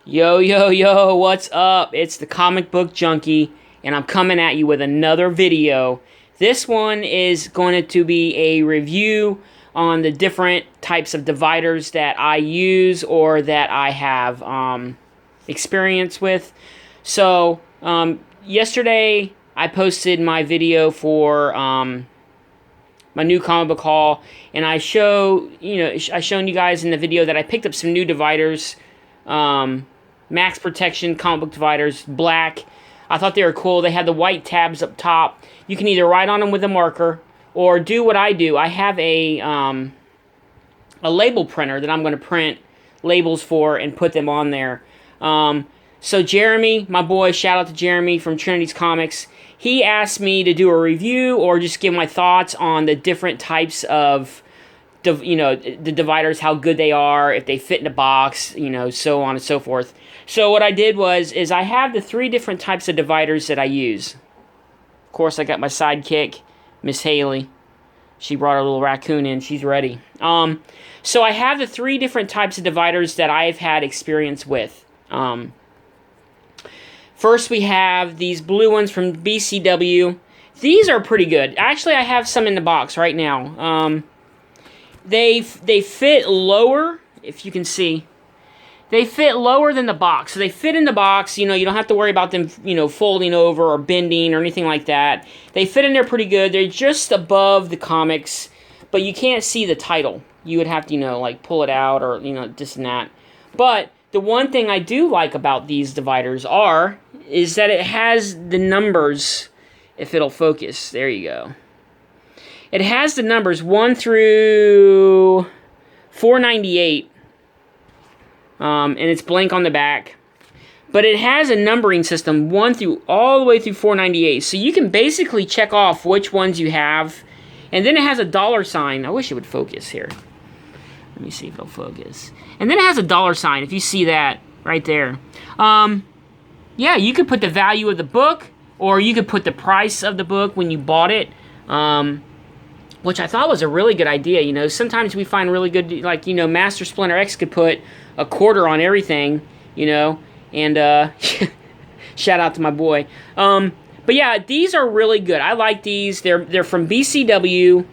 Yo, yo, yo, what's up? It's the Comic Book Junkie, and I'm coming at you with another video. This one is going to be a review on the different types of dividers that I use or that I have experience with. So, yesterday I posted my video for my new comic book haul, and I shown you guys in the video that I picked up some new dividers. Max protection comic book dividers, black. I thought they were cool. They had the white tabs up top. You can either write on them with a marker or do what I do. I have a label printer that I'm going to print labels for and put them on there. So Jeremy, my boy, shout out to Jeremy from Trinity's Comics. He asked me to do a review or just give my thoughts on the different types of the dividers, how good they are, if they fit in a box, so on and so forth. So what I did is I have the 3 different types of dividers that I use. Of course, I got my sidekick, Miss Haley. She brought her little raccoon in. She's ready. So I have the 3 different types of dividers that I've had experience with. First, we have these blue ones from BCW. These are pretty good. Actually, I have some in the box right now. They fit lower, if you can see. They fit lower than the box. So they fit in the box, you don't have to worry about them, folding over or bending or anything like that. They fit in there pretty good. They're just above the comics, but you can't see the title. You would have to, pull it out or, this and that. But the one thing I do like about these dividers is that it has the numbers, if it'll focus. There you go. It has the numbers 1 through 498, and it's blank on the back. But it has a numbering system all the way through 498, so you can basically check off which ones you have. And then it has a $sign. I wish it would focus here. Let me see if it'll focus. And then it has a $sign, if you see that right there. Yeah, you could put the value of the book, or you could put the price of the book when you bought it. Which I thought was a really good idea. Sometimes we find really good, Master Splinter X could put a quarter on everything, and shout out to my boy. But yeah, these are really good. I like these. They're from BCW.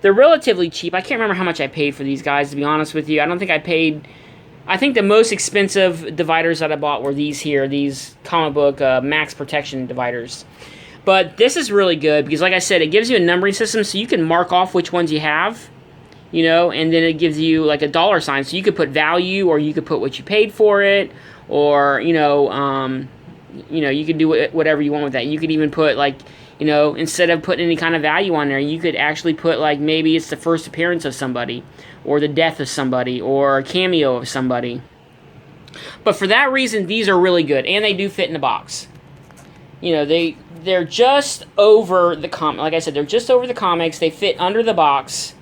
They're relatively cheap. I can't remember how much I paid for these guys, to be honest with you. I don't think I think the most expensive dividers that I bought were these comic book max protection dividers. But this is really good because, like I said, it gives you a numbering system so you can mark off which ones you have, and then it gives you like a $sign. So you could put value, or you could put what you paid for it, or, you could do whatever you want with that. You could even put, instead of putting any kind of value on there, you could actually put, maybe it's the first appearance of somebody, or the death of somebody, or a cameo of somebody. But for that reason, these are really good, and they do fit in the box. They're just over the like I said, they're just over the comics. They fit under the box.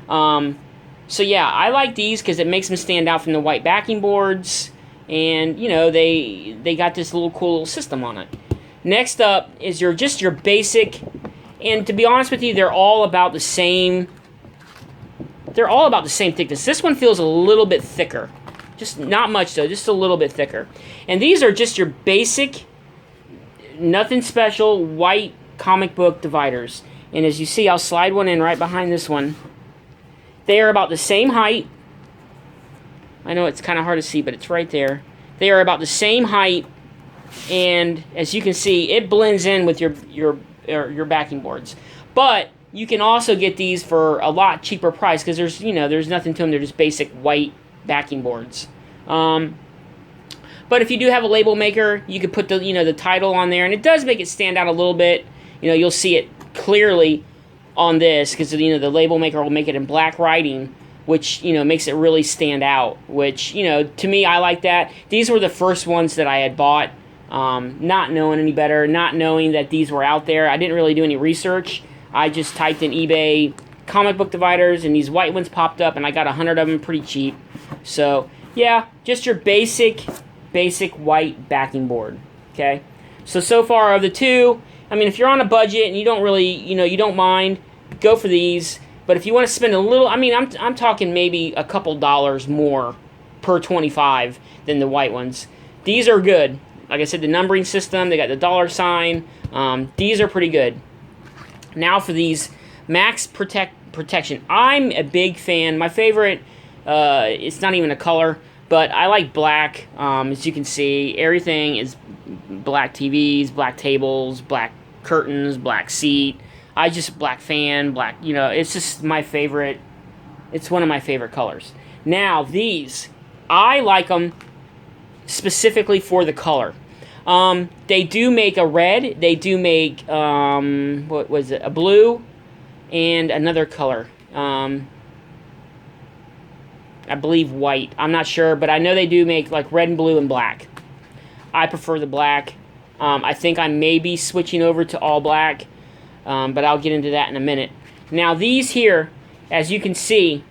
So yeah, I like these because it makes them stand out from the white backing boards, and they got this cool little system on it. Next up is your basic, and to be honest with you, they're all about the same. They're all about the same thickness. This one feels a little bit thicker, just not much though, just a little bit thicker. And these are just your basic, nothing special, white comic book dividers. And as you see, I'll slide one in right behind this one. They are about the same height. I know it's kind of hard to see, but it's right there. They are about the same height, and as you can see, it blends in with your backing boards. But you can also get these for a lot cheaper price because there's nothing to them. They're just basic white backing boards. But if you do have a label maker, you could put the title on there, and it does make it stand out a little bit. You'll see it clearly on this because the label maker will make it in black writing, which makes it really stand out. Which to me, I like that. These were the first ones that I had bought, not knowing any better, not knowing that these were out there. I didn't really do any research. I just typed in eBay comic book dividers, and these white ones popped up, and I got 100 of them pretty cheap. So yeah, just your basic white backing board. Okay, so far of the 2, I mean, if you're on a budget and you don't really, you don't mind, go for these. But if you want to spend a little, I mean, I'm talking maybe a couple dollars more per 25 than the white ones. These are good. Like I said, the numbering system, they got the $sign. These are pretty good. Now for these Max Protection. I'm a big fan. My favorite, it's not even a color, but I like black. As you can see, everything is black TVs, black tables, black curtains, black seat. Black fan, black, it's just my favorite. It's one of my favorite colors. Now, these, I like them specifically for the color. They do make a red. They do make, what was it, a blue and another color. I believe white. I'm not sure, but I know they do make like red and blue and black. I prefer the black. I think I may be switching over to all black, but I'll get into that in a minute. Now, these here, as you can see,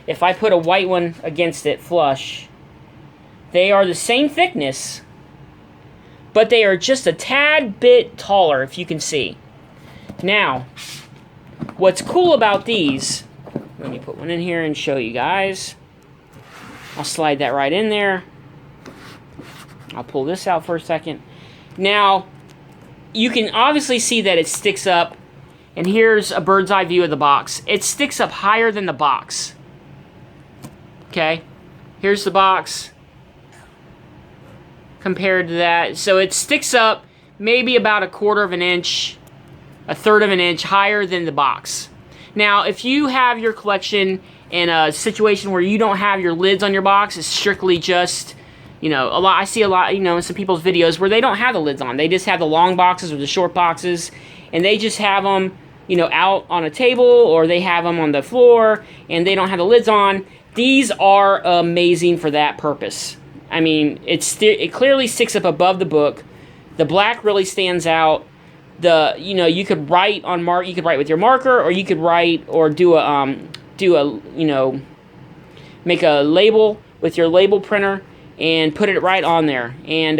if I put a white one against it flush, they are the same thickness, but they are just a tad bit taller, if you can see. Now, what's cool about these, let me put one in here and show you guys. I'll slide that right in there. I'll pull this out for a second. Now, you can obviously see that it sticks up, and here's a bird's eye view of the box. It sticks up higher than the box. Okay, here's the box compared to that. So it sticks up maybe about 1/4 of an inch, 1/3 of an inch higher than the box. Now, if you have your collection in a situation where you don't have your lids on your box, it's strictly just, I see a lot, in some people's videos where they don't have the lids on. They just have the long boxes or the short boxes, and they just have them, out on a table, or they have them on the floor, and they don't have the lids on. These are amazing for that purpose. I mean, it clearly sticks up above the book. The black really stands out. You could write on you could write with your marker, or you could write or make a label with your label printer and put it right on there. And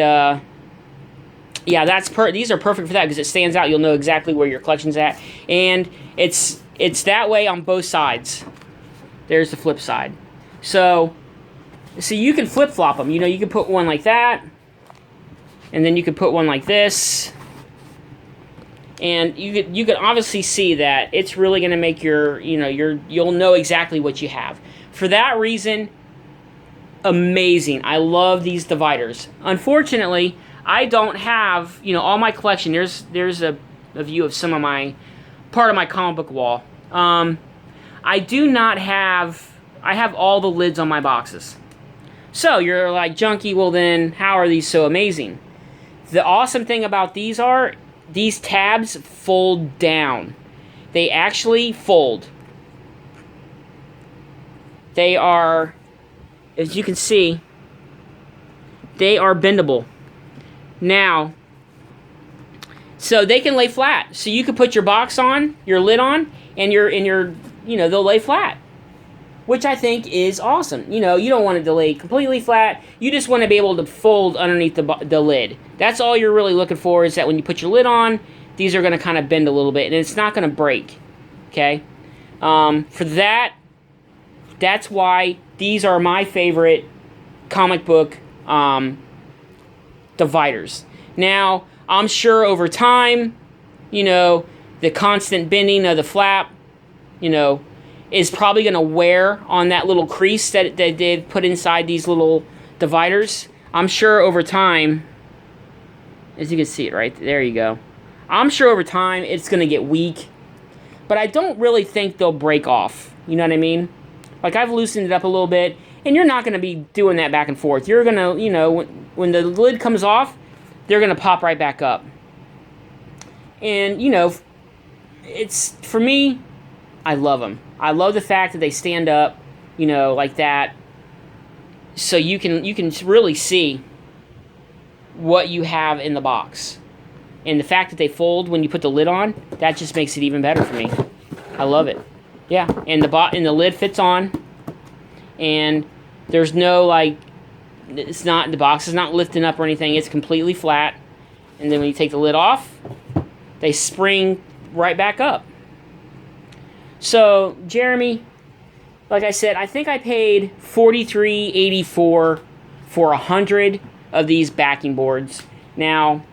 yeah, these are perfect for that because it stands out. You'll know exactly where your collection's at, and it's that way on both sides. There's the flip side. So you can flip-flop them. You can put one like that, and then you could put one like this. And you could obviously see that it's really going to make you'll know exactly what you have. For that reason, amazing. I love these dividers. Unfortunately, I don't have, all my collection. There's a view of part of my comic book wall. I do not have, I have all the lids on my boxes. So you're like, Junkie, well then, how are these so amazing? The awesome thing about these tabs fold down. They actually fold. They are, as you can see, they are bendable. Now, so they can lay flat. So you could put your box on, your lid on, and they'll lay flat, which I think is awesome. You don't want it to lay completely flat. You just want to be able to fold underneath the lid. That's all you're really looking for, is that when you put your lid on, these are going to kind of bend a little bit, and it's not going to break. Okay? For that's why these are my favorite comic book dividers. Now, I'm sure over time, the constant bending of the flap, is probably going to wear on that little crease that they've put inside these little dividers. I'm sure over time, as you can see it right there, you go. I'm sure over time it's going to get weak, but I don't really think they'll break off. You know what I mean? Like, I've loosened it up a little bit, and you're not going to be doing that back and forth. You're going to, when the lid comes off, they're going to pop right back up. And, it's, for me, I love them. I love the fact that they stand up, like that, so you can really see what you have in the box. And the fact that they fold when you put the lid on, that just makes it even better for me. I love it. Yeah, and the lid fits on, and there's no, the box is not lifting up or anything. It's completely flat. And then when you take the lid off, they spring right back up. So, Jeremy, like I said, I think I paid $43.84 for 100 of these backing boards. Now,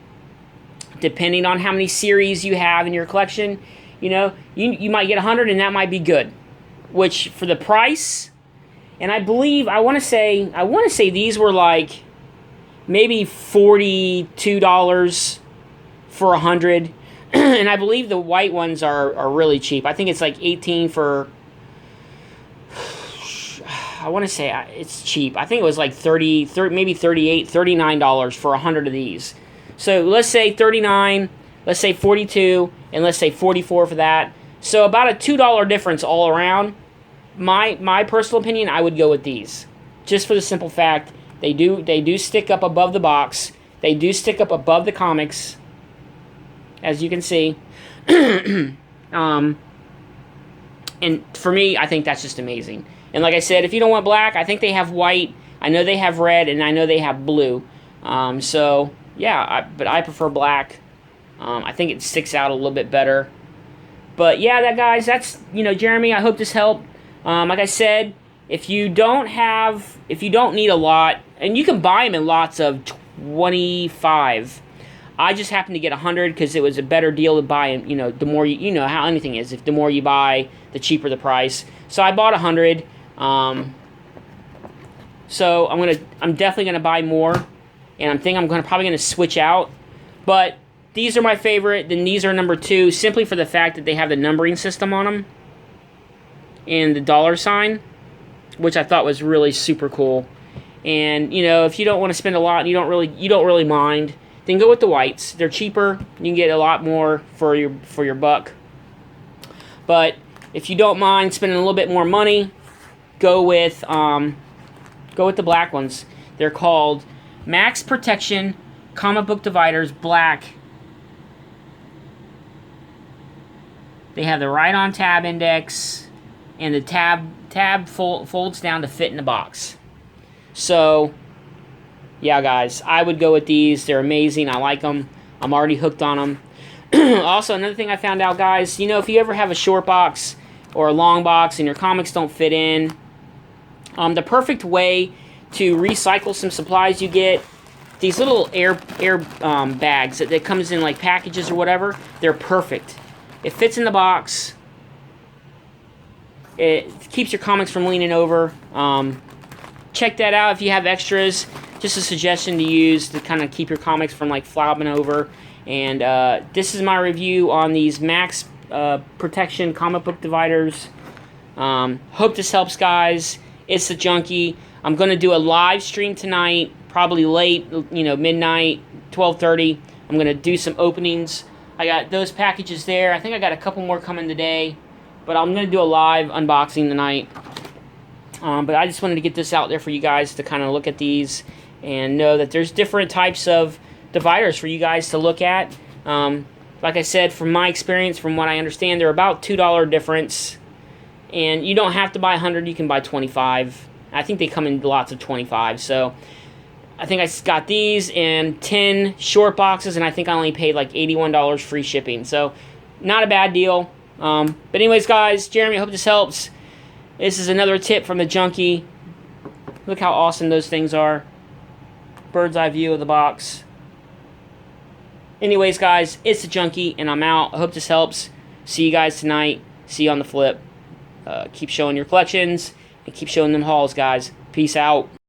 depending on how many series you have in your collection, you know, you might get 100 and that might be good. Which, for the price, and I believe, I want to say these were like maybe $42 for 100. And I believe the white ones are really cheap. I think it's like 18 for, I want to say it's cheap. I think it was like 30 maybe 38, $39 for 100 of these. So let's say 39, let's say 42, and let's say 44 for that. So about a $2 difference all around. My personal opinion, I would go with these. Just for the simple fact, they do stick up above the box. They do stick up above the comics, as you can see. And for me, I think that's just amazing. And like I said, if you don't want black, I think they have white. I know they have red, and I know they have blue. So, yeah, but I prefer black. I think it sticks out a little bit better. But, yeah, guys, that's, Jeremy, I hope this helped. Like I said, if you don't need a lot, and you can buy them in lots of 25. I just happened to get 100 because it was a better deal to buy them. The more you know how anything is. If the more you buy, the cheaper the price. So I bought 100. So I'm definitely gonna buy more, and I'm probably gonna switch out. But these are my favorite. Then these are number 2, simply for the fact that they have the numbering system on them and the dollar sign, which I thought was really super cool. And if you don't want to spend a lot, and you don't really mind, then go with the whites. They're cheaper. You can get a lot more for your buck. But if you don't mind spending a little bit more money, go with the black ones. They're called Max Protection Comic Book Dividers Black. They have the right-on tab index, and the tab folds down to fit in the box. So, yeah, guys, I would go with these. They're amazing. I like them. I'm already hooked on them. Also, another thing I found out, guys, if you ever have a short box or a long box and your comics don't fit in, the perfect way to recycle some supplies you get, these little air bags that comes in like packages or whatever, they're perfect. It fits in the box. It keeps your comics from leaning over. Check that out if you have extras. Just a suggestion to use to kind of keep your comics from like flopping over. And this is my review on these Max Protection comic book dividers. Hope this helps, guys. It's the Junkie. I'm going to do a live stream tonight, probably late, midnight, 12:30. I'm going to do some openings. I got those packages there. I think I got a couple more coming today. But I'm going to do a live unboxing tonight. But I just wanted to get this out there for you guys to kind of look at these and know that there's different types of dividers for you guys to look at. Like I said, from my experience, from what I understand, they're about $2 difference. And you don't have to buy 100, you can buy 25. I think they come in lots of 25. So I think I got these and 10 short boxes, and I think I only paid like $81 free shipping. So not a bad deal. But anyways, guys, Jeremy, I hope this helps. This is another tip from the Junkie. Look how awesome those things are. Bird's eye view of the box. Anyways, guys, it's the Junkie, and I'm out. I hope this helps. See you guys tonight. See you on the flip. Keep showing your collections, and keep showing them hauls, guys. Peace out.